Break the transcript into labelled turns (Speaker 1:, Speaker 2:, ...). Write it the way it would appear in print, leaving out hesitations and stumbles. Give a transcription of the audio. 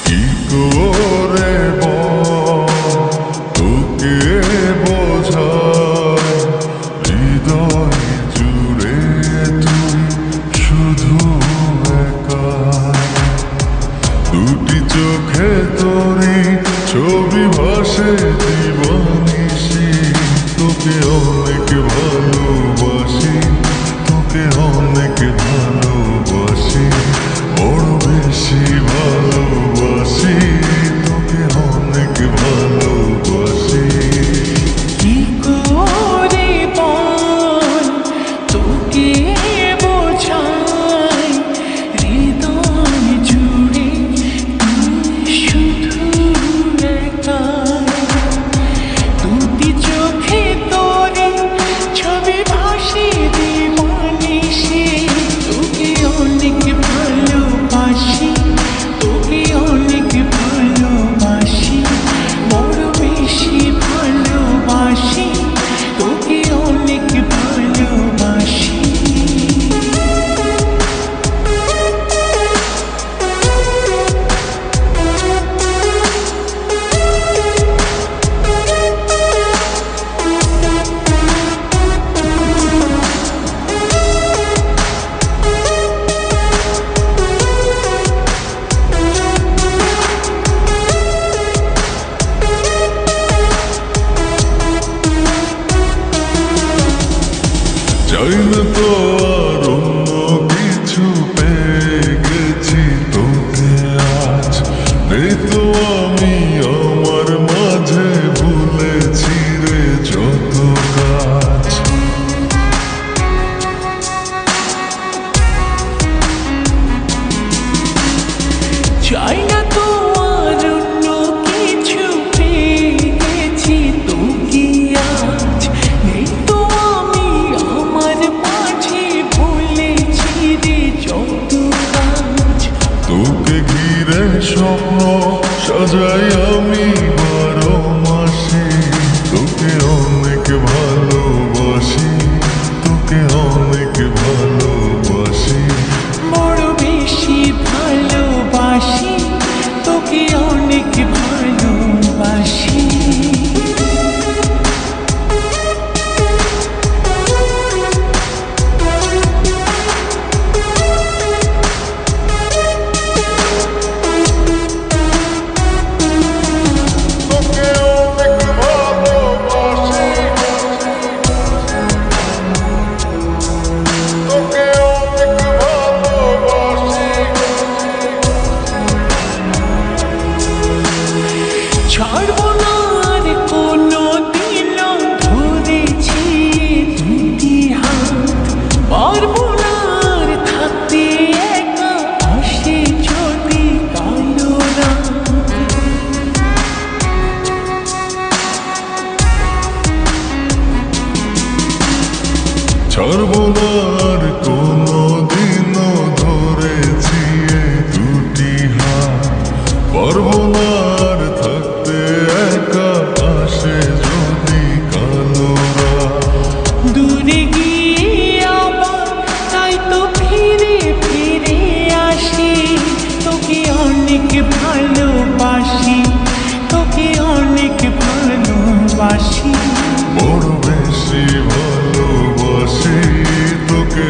Speaker 1: কি করে তোকে বোঝাই, হৃদয় জুড়ে তুই শুধু একা। দুটি চোখে তোরই ছবি ভাসে দিবানিশি, তোকে অনেক ভালোবাসি, তোকে অনেক ভালোবাসি, বড় বেশি ভালোবাসি, তোকে অনেক ভালোবাসি।
Speaker 2: কি করে বল তোকে বোঝাই, হৃদয় জুড়ে তুই শুধু একা। দুটি চোখে তোরে ছবি ভাসে দিবানিশি, তোকে অনেক ভালোবাসি, তোকে অনেক ভালোবাসি, বড় বেশি ভালোবাসি, তোকে অনেক ভালোবাসি।
Speaker 1: চাই না তো আর অন্য কিছু, পেয়ে গেছি তোকে আজ। নেই তো আমি আমার মাঝে, ভুলেছি রে যত কাজ।
Speaker 2: চাই না তো আর অন্য কিছু, পেয়ে গেছি তোকে আজ। নেই তো আমি আমার মাঝে, ভুলেছি রে যত কাজ।
Speaker 1: তোকে ঘিরে স্বপ্ন সাজাই আমি 12 মাসে, তোকে অনেক ভালোবাসি, তোকে অনেক ভালোবাসি,
Speaker 2: বড় বেশি ভালোবাসি, তোকে অনেক ভালোবাসি।
Speaker 1: তোকে অনেক ভালোবাসি, তোকে অনেক ভালোবাসি।
Speaker 2: ছাড়বো না আর কোনো দিন, ধরেছি দুটি হাত। পারবো না আর থাকতে একা, আসে যদি কালো রাত।
Speaker 1: ছাড়বো না আর কোনো দিনও, ধরেছি এই দুটি হাত। পারবো না আর থাকতে একা, আসে যদি কালো রাত।
Speaker 2: দূরে গিয়ে আবার তাই তো ফিরে ফিরে আসি, তোকে অনেক ভালোবাসি, তোকে অনেক ভালোবাসি,
Speaker 1: বড় বেশি ভালোবাসি, তোকে